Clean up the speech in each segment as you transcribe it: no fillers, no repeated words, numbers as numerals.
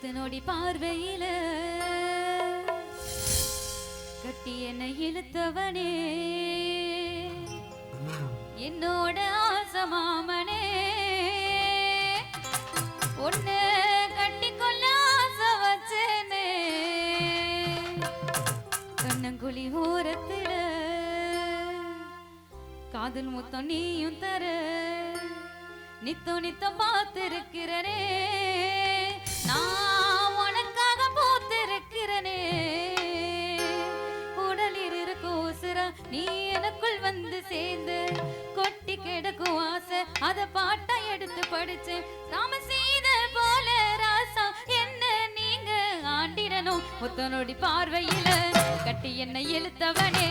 ஒத்தனோடி பார்வையில கட்டி என்னை இழுத்தவனே என்னோட ஆசமாமனே ஒன்னு கட்டிக்கொள்ள ஆசை வச்சேனே கண்ணங்குழி ஓரத்தில காதல் முத்தம் நீயும் தர நித்தம் நித்தம் பார்த்திருக்கிறனே நான் உனக்காக போத்திருக்கிறனே உடலில் இருக்கும் உசுரா நீ எனக்குள் வந்து சேர்ந்து கொட்டி கிடக்கும் ஆசை அத பாட்டா எடுத்து படிச்சேன் நாம செய்த போல ராசா என்ன நீங்க ஆண்டிடணும் ஒத்தனோடி பார்வையில கட்டி என்னை இழுத்தவனே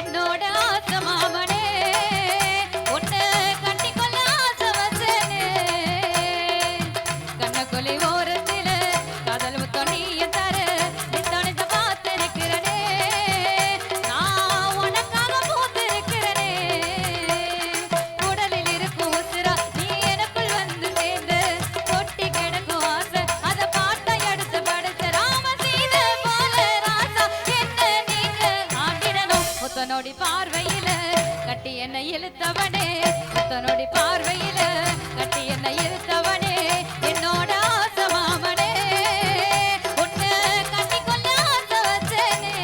என்னோட ஆசை மாமனே ஒன்னு கட்டிக்கொள்ள ஆசை வச்சனே கண்ணக்குலை ஓரத்தில காதல் முத்தம் நீயும் தர நித்தனித்த பார்த்திருக்கிறனே நான் உனக்காக பூத்திருக்கிறனே உடலில் இருக்கும் உசுரா நீ எனக்குள் வந்து சேர்ந்து கொட்டி கிடக்கும் ஆசை அத பாட்டை எடுத்து படிச்ச ராம செய்த போல ராசா என்ன நீங்க ஆண்டிடணும் ஒத்தனோடி பார்வையில கட்டி என்னை இழுத்தவனே ஒத்தனோடி பார்வையில கட்டி என்னை இழுத்தவனே என்னோட ஆசை மாமனே ஒன்னு கட்டிக்கொள்ள ஆசை வச்சனே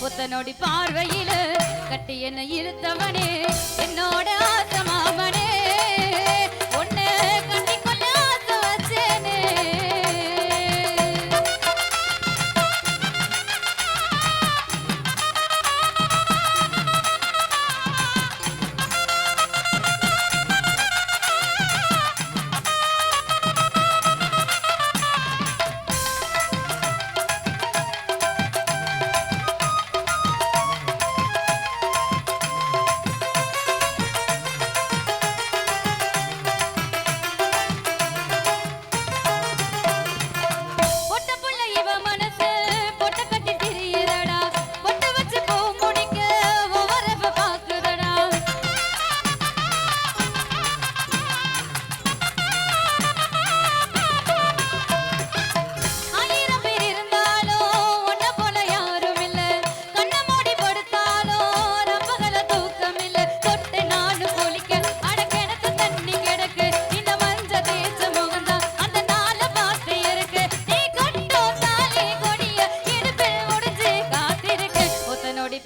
ஒத்தனோடி பார்வையில கட்டி என்னை இழுத்தவனே என்னோட ஆசை மாமனே ஒன்னு கட்டிக்கொள்ள ஆசை வச்சேனே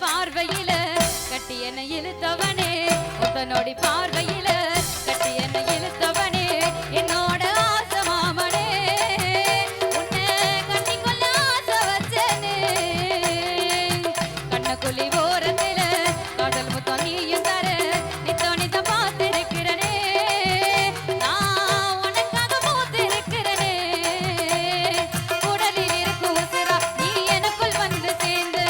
பார்வையில கட்டி என்னை இழுத்தவனே ஒத்தனோடி பார்வையில கட்டி என்னை இழுத்தவனே என்னோட ஆசை மாமனே உன்னை கட்டிக்கொள்ள ஆசை வச்சனே கண்ணக்குழி ஓரத்தில காதல் முத்தம் நீயும் தர நித்தம் நித்தம் பார்த்திருக்கிறனே நான் உனக்காக பூத்திருக்கிறனே உடலில் இருக்கும் உசுரா நீ எனக்குள் வந்து சேர்ந்து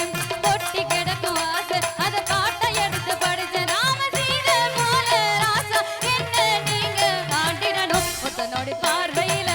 கொட்டி கிடக்கும் ஆசை அத பாட்டை எடுத்து படிச்ச நாம செய்த போல ராசா என்ன நீங்க ஆண்டிடணும் ஒத்தனோடி பார்வையில